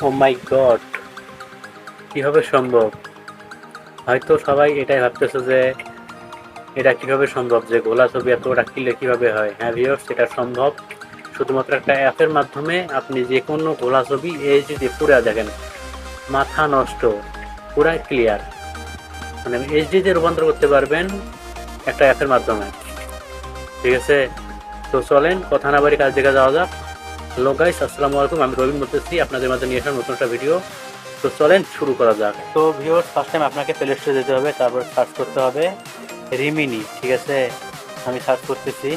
ও মাই god, কিভাবে সম্ভব? হয়তো সবাই এটাই ভাবতেছে যে এটা কিভাবে সম্ভব যে গোলা ছবি এত রাখলে কিভাবে হয়। হ্যাঁ ভিউয়ার্স, এটা সম্ভব। শুধুমাত্র একটা অ্যাপের মাধ্যমে আপনি যে কোনো গোলা ছবি এইচডি পুরা দেখেন, মাথা নষ্ট, পুরাই ক্লিয়ার, মানে এইচডিতে রূপান্তর করতে পারবেন একটা অ্যাপের মাধ্যমে। ঠিক আছে, তো চলেন কথা না বাড়ি কাজ দেখে যাওয়া যাক। হ্যালো গাইস, আসসালামু আলাইকুম, আমি রবিন বলতেছি আপনাদের মাঝে নিয়ে আসলাম নতুন একটা ভিডিও। তো চলেন শুরু করা যাক। তো ভিউয়ার্স, ফার্স্ট টাইম আপনাকে প্লে স্টোরে যেতে হবে, তারপর সার্চ করতে হবে রিমিনি। ঠিক আছে, আমি সার্চ করতেছি।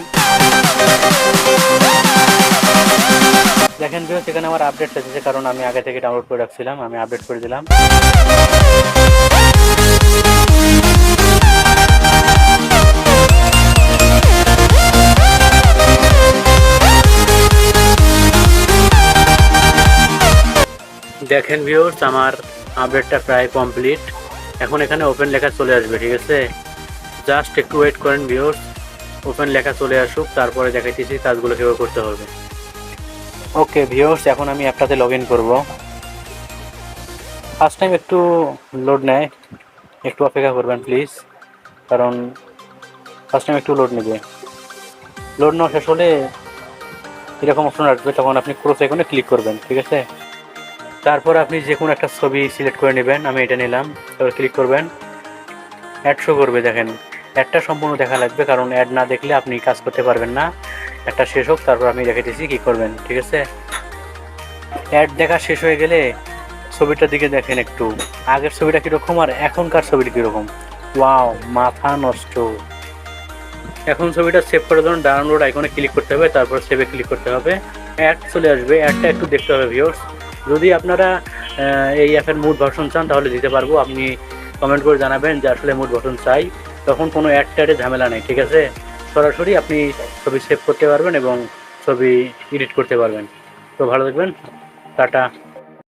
দেখেন ভিউয়ার্স, এখানে আমার আপডেট এসেছে, কারণ আমি আগে থেকে ডাউনলোড করে রাখছিলাম। আমি আপডেট করে দিলাম। দেখেন ভিউয়ার্স, আমার আপডেটটা প্রায় কমপ্লিট। এখন এখানে ওপেন লেখা চলে আসবে। ঠিক আছে, জাস্ট একটু ওয়েট করেন ভিউয়ার্স, ওপেন লেখা চলে আসুক, তারপরে দেখাইতেছি কাজগুলো কীভাবে করতে হবে। ওকে ভিউয়ার্স, এখন আমি অ্যাপটাতে লগ ইন করবো। ফার্স্ট টাইম একটু লোড নেয়, একটু অপেক্ষা করবেন প্লিজ, কারণ ফার্স্ট টাইম একটু লোড নেবে। লোড নেওয়া শেষ হলে এরকম অপশন আসবে, তখন আপনি ক্রস আইকনে ক্লিক করবেন। ঠিক আছে, তারপর আপনি যে কোনো একটা ছবি সিলেক্ট করে নেবেন। আমি এটা নিলাম, তারপর ক্লিক করবেন। অ্যাড শো করবে, দেখেন অ্যাডটা সম্পূর্ণ দেখা লাগবে, কারণ অ্যাড না দেখলে আপনি কাজ করতে পারবেন না। একটা শেষ হোক, তারপর আমি দেখাইতেছি কী করবেন। ঠিক আছে, অ্যাড দেখা শেষ হয়ে গেলে ছবিটার দিকে দেখেন একটু, আগের ছবিটা কীরকম আর এখনকার ছবিটা কীরকম। ওয়াও, মাথা নষ্ট। এখন ছবিটা সেভ করার জন্য ডাউনলোড আইকনে ক্লিক করতে হবে, তারপর সেভে ক্লিক করতে হবে। অ্যাড চলে আসবে, অ্যাডটা একটু দেখতে হবে ভিউয়ার্স। যদি আপনারা এই অ্যাপের মুড ভার্সন চান তাহলে দিতে পারবো, আপনি কমেন্ট করে জানাবেন যে আসলে মুড ভার্সন চাই, তখন কোনো অ্যাড ট্যাডে ঝামেলা নেই। ঠিক আছে, সরাসরি আপনি ছবি সেভ করতে পারবেন এবং ছবি এডিট করতে পারবেন। তো ভালো থাকবেন, টাটা।